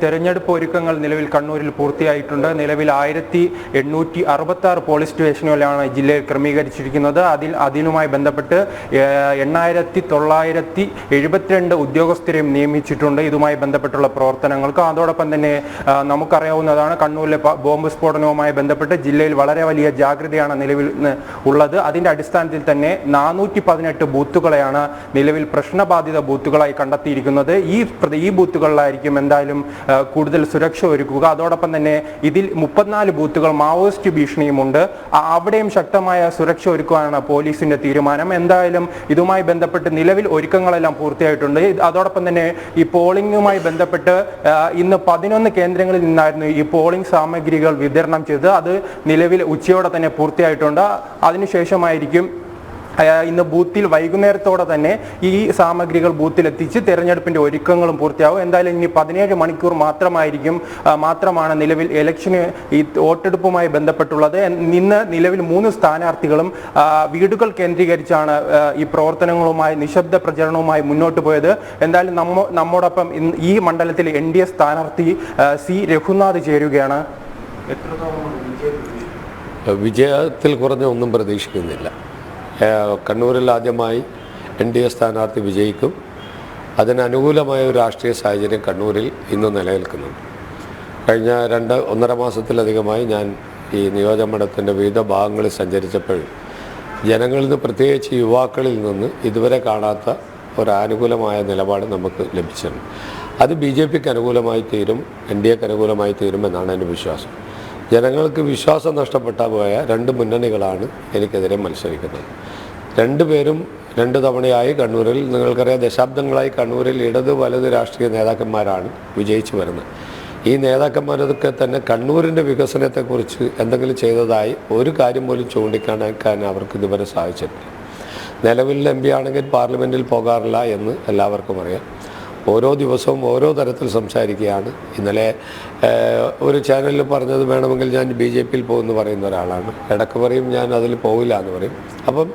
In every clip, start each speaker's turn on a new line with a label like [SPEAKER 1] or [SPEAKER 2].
[SPEAKER 1] തെരഞ്ഞെടുപ്പ് ഒരുക്കങ്ങൾ നിലവിൽ കണ്ണൂരിൽ പൂർത്തിയായിട്ടുണ്ട്. നിലവിൽ 1866 പോലീസ് സ്റ്റേഷനുകളാണ് ജില്ലയിൽ ക്രമീകരിച്ചിരിക്കുന്നത്. അതിനുമായി ബന്ധപ്പെട്ട് 8972 ഉദ്യോഗസ്ഥരെയും നിയമിച്ചിട്ടുണ്ട് ഇതുമായി ബന്ധപ്പെട്ടുള്ള പ്രവർത്തനങ്ങൾക്ക്. അതോടൊപ്പം തന്നെ നമുക്കറിയാവുന്നതാണ്, കണ്ണൂരിലെ ബോംബ് സ്ഫോടനവുമായി ബന്ധപ്പെട്ട് ജില്ലയിൽ വളരെ വലിയ ജാഗ്രതയാണ് നിലവിൽ ഉള്ളത്. അതിന്റെ അടിസ്ഥാനത്തിൽ തന്നെ 418 ബൂത്തുകളെയാണ് നിലവിൽ പ്രശ്നബാധിത ബൂത്തുകളായി കണ്ടെത്തിയിരിക്കുന്നത്. ഈ ബൂത്തുകളിലായിരിക്കും എന്തായാലും കൂടുതൽ സുരക്ഷ ഒരുക്കുക. അതോടൊപ്പം തന്നെ ഇതിൽ 34 ബൂത്തുകൾ മാവോയിസ്റ്റ് ഭീഷണിയുമുണ്ട്. അവിടെയും ശക്തമായ സുരക്ഷ ഒരുക്കുകയാണ് പോലീസിന്റെ തീരുമാനം. എന്തായാലും ഇതുമായി ബന്ധപ്പെട്ട് നിലവിൽ ഒരുക്കങ്ങളെല്ലാം പൂർത്തിയായിട്ടുണ്ട്. അതോടൊപ്പം തന്നെ ഈ പോളിംഗുമായി ബന്ധപ്പെട്ട് ഇന്ന് 11 കേന്ദ്രങ്ങളിൽ നിന്നായിരുന്നു ഈ പോളിംഗ് സാമഗ്രികൾ വിതരണം ചെയ്തത്. അത് നിലവിൽ ഉച്ചയോടെ തന്നെ പൂർത്തിയായിട്ടുണ്ട്. അതിനുശേഷമായിരിക്കും ഇന്ന് ബൂത്തിൽ വൈകുന്നേരത്തോടെ തന്നെ ഈ സാമഗ്രികൾ ബൂത്തിലെത്തിച്ച് തെരഞ്ഞെടുപ്പിന്റെ ഒരുക്കങ്ങളും പൂർത്തിയാവും. എന്തായാലും ഇനി 17 മണിക്കൂർ മാത്രമാണ് നിലവിൽ ഇലക്ഷന് ഈ വോട്ടെടുപ്പുമായി ബന്ധപ്പെട്ടുള്ളത്. ഇന്ന് നിലവിൽ 3 സ്ഥാനാർത്ഥികളും വീടുകൾ കേന്ദ്രീകരിച്ചാണ് ഈ പ്രവർത്തനങ്ങളുമായി നിശബ്ദ പ്രചരണവുമായി മുന്നോട്ട് പോയത്. എന്തായാലും നമ്മോടൊപ്പം ഈ മണ്ഡലത്തിൽ NDA സ്ഥാനാർത്ഥി സി രഘുനാഥ് ചേരുകയാണ്.
[SPEAKER 2] വിജയത്തിൽ കുറഞ്ഞ ഒന്നും പ്രതീക്ഷിക്കുന്നില്ല. കണ്ണൂരിൽ ആദ്യമായി NDA സ്ഥാനാർത്ഥി വിജയിക്കും. അതിനനുകൂലമായ ഒരു രാഷ്ട്രീയ സാഹചര്യം കണ്ണൂരിൽ ഇന്ന് നിലനിൽക്കുന്നുണ്ട്. കഴിഞ്ഞ 1.5 മാസത്തിലധികമായി ഞാൻ ഈ നിയോജകമണ്ഡലത്തിൻ്റെ വിവിധ ഭാഗങ്ങളിൽ സഞ്ചരിച്ചപ്പോൾ ജനങ്ങളിൽ നിന്ന്, പ്രത്യേകിച്ച് യുവാക്കളിൽ നിന്ന് ഇതുവരെ കാണാത്ത ഒരനുകൂലമായ നിലപാട് നമുക്ക് ലഭിച്ചിട്ടുണ്ട്. അത് BJPക്ക് അനുകൂലമായി തീരും, NDAക്ക് അനുകൂലമായി തീരുമെന്നാണ് എൻ്റെ വിശ്വാസം. ജനങ്ങൾക്ക് വിശ്വാസം നഷ്ടപ്പെട്ടാൽ പോയ 2 മുന്നണികളാണ് എനിക്കെതിരെ മത്സരിക്കുന്നത്. 2 പേരും 2 തവണയായി കണ്ണൂരിൽ, നിങ്ങൾക്കറിയാം, ദശാബ്ദങ്ങളായി കണ്ണൂരിൽ ഇടത് വലത് രാഷ്ട്രീയ നേതാക്കന്മാരാണ് വിജയിച്ചു വരുന്നത്. ഈ നേതാക്കന്മാരൊക്കെ തന്നെ കണ്ണൂരിൻ്റെ വികസനത്തെക്കുറിച്ച് എന്തെങ്കിലും ചെയ്തതായി ഒരു കാര്യം പോലും ചൂണ്ടിക്കാണിക്കാൻ അവർക്ക് ഇതുവരെ സാധിച്ചിട്ടില്ല. നിലവിൽ MP ആണെങ്കിൽ പാർലമെൻറ്റിൽ പോകാറില്ല എന്ന് എല്ലാവർക്കും അറിയാം. ഓരോ ദിവസവും ഓരോ തരത്തിൽ സംസാരിക്കുകയാണ്. ഇന്നലെ ഒരു ചാനലിൽ പറഞ്ഞത്, വേണമെങ്കിൽ ഞാൻ BJPയിൽ പോകുമെന്ന് പറയുന്ന ഒരാളാണ്. ഇടയ്ക്ക് പറയും ഞാൻ അതിൽ പോകില്ല എന്ന് പറയും. അപ്പം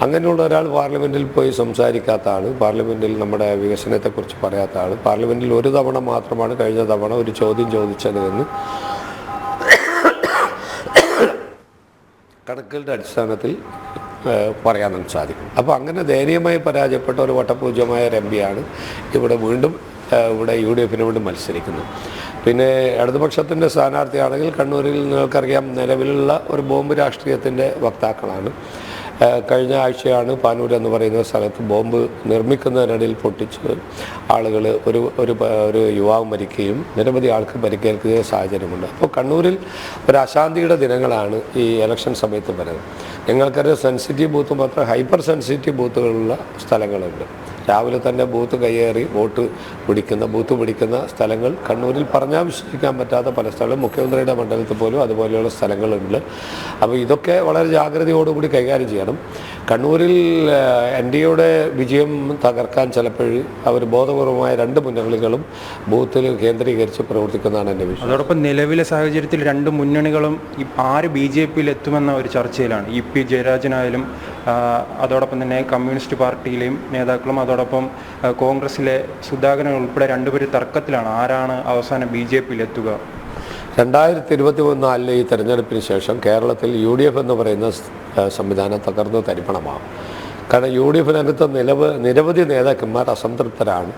[SPEAKER 2] അങ്ങനെയുള്ള ഒരാൾ പാർലമെൻറ്റിൽ പോയി സംസാരിക്കാത്ത ആൾ, പാർലമെൻറ്റിൽ നമ്മുടെ വികസനത്തെക്കുറിച്ച് പറയാത്ത ആൾ, പാർലമെൻറ്റിൽ ഒരു തവണ മാത്രമാണ് കഴിഞ്ഞ തവണ ഒരു ചോദ്യം ചോദിച്ചത് എന്ന് കണക്കുകളുടെ അടിസ്ഥാനത്തിൽ പറയാൻ നമുക്ക് സാധിക്കും. അപ്പോൾ അങ്ങനെ ദയനീയമായി പരാജയപ്പെട്ട ഒരു വട്ടപൂജ്യമായ MP ആണ് ഇവിടെ വീണ്ടും UDFന് വേണ്ടി മത്സരിക്കുന്നത്. പിന്നെ ഇടതുപക്ഷത്തിൻ്റെ സ്ഥാനാർത്ഥിയാണെങ്കിൽ കണ്ണൂരിൽ നിങ്ങൾക്കറിയാം നിലവിലുള്ള ഒരു ബോംബ് രാഷ്ട്രീയത്തിൻ്റെ വക്താക്കളാണ്. കഴിഞ്ഞ ആഴ്ചയാണ് പാനൂർ എന്ന് പറയുന്ന സ്ഥലത്ത് ബോംബ് നിർമ്മിക്കുന്നതിനിടയിൽ പൊട്ടിച്ച് ആളുകൾ ഒരു യുവാവ് മരിക്കുകയും നിരവധി ആൾക്ക് പരിക്കേൽക്കുകയും സാഹചര്യമുണ്ട്. അപ്പോൾ കണ്ണൂരിൽ ഒരു അശാന്തിയുടെ ദിനങ്ങളാണ് ഈ ഇലക്ഷൻ സമയത്ത് വരുന്നത്. ഞങ്ങൾക്കറിയാം, സെൻസിറ്റീവ് ബൂത്ത് മാത്രം ഹൈപ്പർ സെൻസിറ്റീവ് ബൂത്തുകളുള്ള സ്ഥലങ്ങളുണ്ട്. രാവിലെ തന്നെ ബൂത്ത് കയ്യേറി ബൂത്ത് പിടിക്കുന്ന സ്ഥലങ്ങൾ കണ്ണൂരിൽ പറഞ്ഞാൽ വിശ്വസിക്കാൻ പറ്റാത്ത പല സ്ഥലങ്ങളും, മുഖ്യമന്ത്രിയുടെ മണ്ഡലത്തിൽ പോലും അതുപോലെയുള്ള സ്ഥലങ്ങളുണ്ട്. അപ്പോൾ ഇതൊക്കെ വളരെ ജാഗ്രതയോടുകൂടി കൈകാര്യം ചെയ്യണം. കണ്ണൂരിൽ NDAയുടെ വിജയം തകർക്കാൻ ചിലപ്പോൾ അവർ ബോധപൂർവമായ 2 മുന്നണികളും ബൂത്തിൽ കേന്ദ്രീകരിച്ച് പ്രവർത്തിക്കുന്നതാണ് എൻ്റെ വിഷയം.
[SPEAKER 1] അതോടൊപ്പം നിലവിലെ സാഹചര്യത്തിൽ 2 മുന്നണികളും ആര് BJPയിൽ എത്തുമെന്ന ഒരു ചർച്ചയിലാണ്. EP ജയരാജനായാലും അതോടൊപ്പം തന്നെ കമ്മ്യൂണിസ്റ്റ് പാർട്ടിയിലെയും നേതാക്കളും അതോടൊപ്പം കോൺഗ്രസിലെ സുധാകരൻ ഉൾപ്പെടെ 2 പേര് തർക്കത്തിലാണ് ആരാണ് അവസാനം BJPയിൽ എത്തുക.
[SPEAKER 2] 2024 ഈ തെരഞ്ഞെടുപ്പിന് ശേഷം കേരളത്തിൽ UDF എന്ന് പറയുന്ന സംവിധാനം തകർന്ന് തരിപ്പണമാകും. കാരണം UDFനകത്ത് നിരവധി നേതാക്കന്മാർ അസംതൃപ്തരാണ്.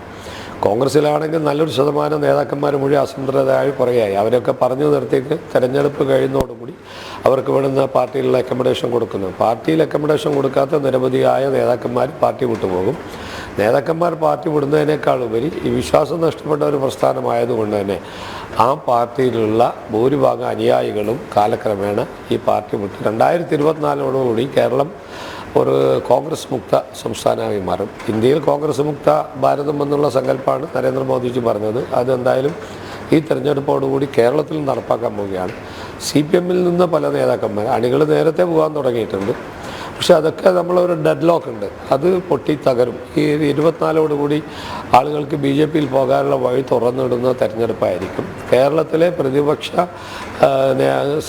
[SPEAKER 2] കോൺഗ്രസ്സിലാണെങ്കിൽ നല്ലൊരു ശതമാനം നേതാക്കന്മാർ മുഴുവൻ അസംതൃപ്തരായി കുറയായി. അവരൊക്കെ പറഞ്ഞു നിർത്തിയിട്ട് തെരഞ്ഞെടുപ്പ് കഴിയുന്നതോടുകൂടി അവർക്ക് വേണ്ടുന്ന പാർട്ടിയിലുള്ള അക്കോമഡേഷൻ കൊടുക്കുന്നു. പാർട്ടിയിൽ അക്കോമഡേഷൻ കൊടുക്കാത്ത നിരവധിയായ നേതാക്കന്മാർ പാർട്ടി വിട്ടുപോകും. നേതാക്കന്മാർ പാർട്ടി വിടുന്നതിനേക്കാൾ ഉപരി ഈ വിശ്വാസം നഷ്ടപ്പെട്ട ഒരു പ്രസ്ഥാനമായതുകൊണ്ട് തന്നെ ആ പാർട്ടിയിലുള്ള ഭൂരിഭാഗം അനുയായികളും കാലക്രമേണ ഈ പാർട്ടി വിട്ട് 2024 കേരളം ഒരു കോൺഗ്രസ് മുക്ത സംസ്ഥാനമായി മാറും. ഇന്ത്യയിൽ കോൺഗ്രസ് മുക്ത ഭാരതം എന്നുള്ള സങ്കല്പമാണ് നരേന്ദ്രമോദിജി പറഞ്ഞത്. അതെന്തായാലും ഈ തെരഞ്ഞെടുപ്പോടുകൂടി കേരളത്തിൽ നടപ്പാക്കാൻ പോവുകയാണ്. CPMൽ നിന്ന് പല നേതാക്കന്മാർ അണികൾ നേരത്തെ പോകാൻ തുടങ്ങിയിട്ടുണ്ട്. പക്ഷെ അതൊക്കെ നമ്മളൊരു ഡെഡ് ലോക്ക് ഉണ്ട്, അത് പൊട്ടി തകരും. ഈ 24 ആളുകൾക്ക് BJPയിൽ പോകാനുള്ള വഴി തുറന്നിടുന്ന തെരഞ്ഞെടുപ്പായിരിക്കും. കേരളത്തിലെ പ്രതിപക്ഷ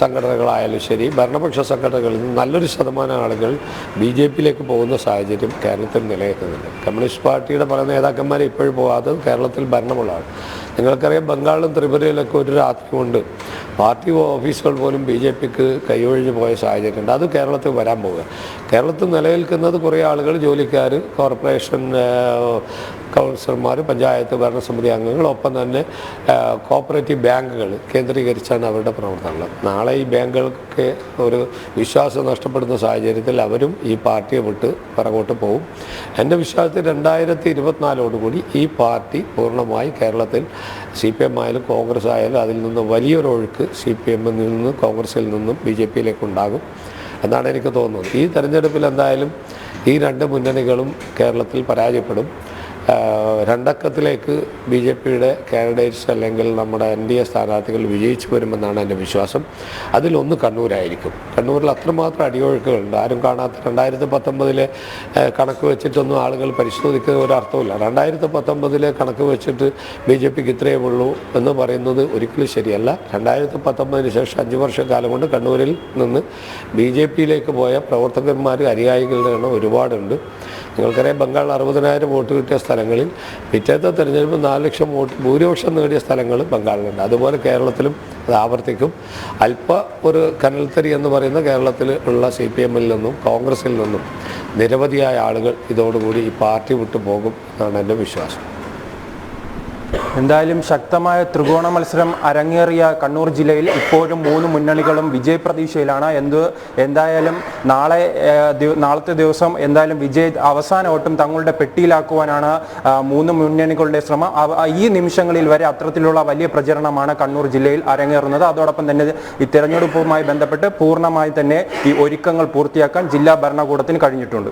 [SPEAKER 2] സംഘടനകളായാലും ശരി, ഭരണപക്ഷ സംഘടനകളിൽ നിന്ന് നല്ലൊരു ശതമാനം ആളുകൾ BJPയിലേക്ക് പോകുന്ന സാഹചര്യം കേരളത്തിൽ നിലനിൽക്കുന്നുണ്ട്. കമ്മ്യൂണിസ്റ്റ് പാർട്ടിയുടെ പല നേതാക്കന്മാരെ ഇപ്പോഴും പോകാതെ കേരളത്തിൽ ഭരണമുള്ളതാണ്. നിങ്ങൾക്കറിയാം ബംഗാളിലും ത്രിപുരയിലൊക്കെ ഒരു രാത്രി കൊണ്ട് പാർട്ടി ഓഫീസുകൾ പോലും BJPക്ക് കൈയൊഴിഞ്ഞു പോയ സാഹചര്യമുണ്ട്. അത് കേരളത്തിൽ വരാൻ പോകുക. കേരളത്തിൽ നിലനിൽക്കുന്നത് കുറേ ആളുകൾ, ജോലിക്കാർ, കോർപ്പറേഷൻ കൗൺസിലർമാർ, പഞ്ചായത്ത് ഭരണസമിതി അംഗങ്ങൾ, ഒപ്പം തന്നെ കോപ്പറേറ്റീവ് ബാങ്കുകൾ കേന്ദ്രീകരിച്ചാണ് അവരുടെ പ്രവർത്തനങ്ങൾ. നാളെ ഈ ബാങ്കുകൾക്ക് ഒരു വിശ്വാസം നഷ്ടപ്പെടുന്ന സാഹചര്യത്തിൽ അവരും ഈ പാർട്ടിയെ വിട്ട് പുറകോട്ട് പോകും. എൻ്റെ വിശ്വാസത്തിൽ 2024 ഈ പാർട്ടി പൂർണ്ണമായി കേരളത്തിൽ CPM ആയാലും കോൺഗ്രസ് ആയാലും അതിൽ നിന്ന് വലിയൊരു ഒഴുക്ക് CPM-ൽ നിന്നും കോൺഗ്രസിൽ നിന്നും BJP-യിലേക്ക് ഉണ്ടാകും എന്നാണ് എനിക്ക് തോന്നുന്നത്. ഈ തെരഞ്ഞെടുപ്പിൽ എന്തായാലും ഈ രണ്ട് മുന്നണികളും കേരളത്തിൽ പരാജയപ്പെടും. രണ്ടക്കത്തിലേക്ക് BJP-യുടെ കാൻഡിഡേറ്റ്സ് അല്ലെങ്കിൽ നമ്മുടെ NDA സ്ഥാനാർത്ഥികൾ വിജയിച്ചു വരുമെന്നാണ് എൻ്റെ വിശ്വാസം. അതിലൊന്ന് കണ്ണൂരായിരിക്കും. കണ്ണൂരിൽ അത്രമാത്രം അടിയൊഴുക്കുകളുണ്ട്. ആരും കാണാത്ത 2019 കണക്ക് വെച്ചിട്ടൊന്നും ആളുകൾ പരിശോധിക്കുന്ന ഒരർത്ഥമില്ല. 2019 കണക്ക് വെച്ചിട്ട് BJPക്ക് ഇത്രയേ ഉള്ളൂ എന്ന് പറയുന്നത് ഒരിക്കലും ശരിയല്ല. 2019 ശേഷം 5 വർഷക്കാലം കൊണ്ട് കണ്ണൂരിൽ നിന്ന് BJP-യിലേക്ക് പോയ പ്രവർത്തകന്മാർ, അനുയായികളുടെ എണ്ണം ഒരുപാടുണ്ട്. നിങ്ങൾക്കറിയാം ബംഗാൾ 60,000 വോട്ട് കിട്ടിയ സ്ഥലങ്ങളിൽ പിറ്റേത്തെ തെരഞ്ഞെടുപ്പ് 4 ലക്ഷം വോട്ട് ഭൂരിപക്ഷം നേടിയ സ്ഥലങ്ങൾ ബംഗാളിലുണ്ട്. അതുപോലെ കേരളത്തിലും അത് ആവർത്തിക്കും. ഒരു കനൽത്തരി എന്ന് പറയുന്ന കേരളത്തിൽ ഉള്ള CPM-ൽ നിന്നും കോൺഗ്രസിൽ നിന്നും നിരവധിയായ ആളുകൾ ഇതോടുകൂടി ഈ പാർട്ടി വിട്ടു പോകും എന്നാണ് എൻ്റെ വിശ്വാസം.
[SPEAKER 1] എന്തായാലും ശക്തമായ ത്രികോണ മത്സരം അരങ്ങേറിയ കണ്ണൂർ ജില്ലയിൽ ഇപ്പോഴും 3 മുന്നണികളും വിജയപ്രതീക്ഷയിലാണ്. എന്തായാലും നാളത്തെ ദിവസം എന്തായാലും അവസാന വോട്ടും തങ്ങളുടെ പെട്ടിയിലാക്കുവാനാണ് 3 മുന്നണികളുടെ ശ്രമം. ഈ നിമിഷങ്ങളിൽ വരെ അത്തരത്തിലുള്ള വലിയ പ്രചരണമാണ് കണ്ണൂർ ജില്ലയിൽ അരങ്ങേറുന്നത്. അതോടൊപ്പം തന്നെ ഈ തെരഞ്ഞെടുപ്പുമായി ബന്ധപ്പെട്ട് പൂർണ്ണമായി തന്നെ ഈ ഒരുക്കങ്ങൾ പൂർത്തിയാക്കാൻ ജില്ലാ ഭരണകൂടത്തിന് കഴിഞ്ഞിട്ടുണ്ട്.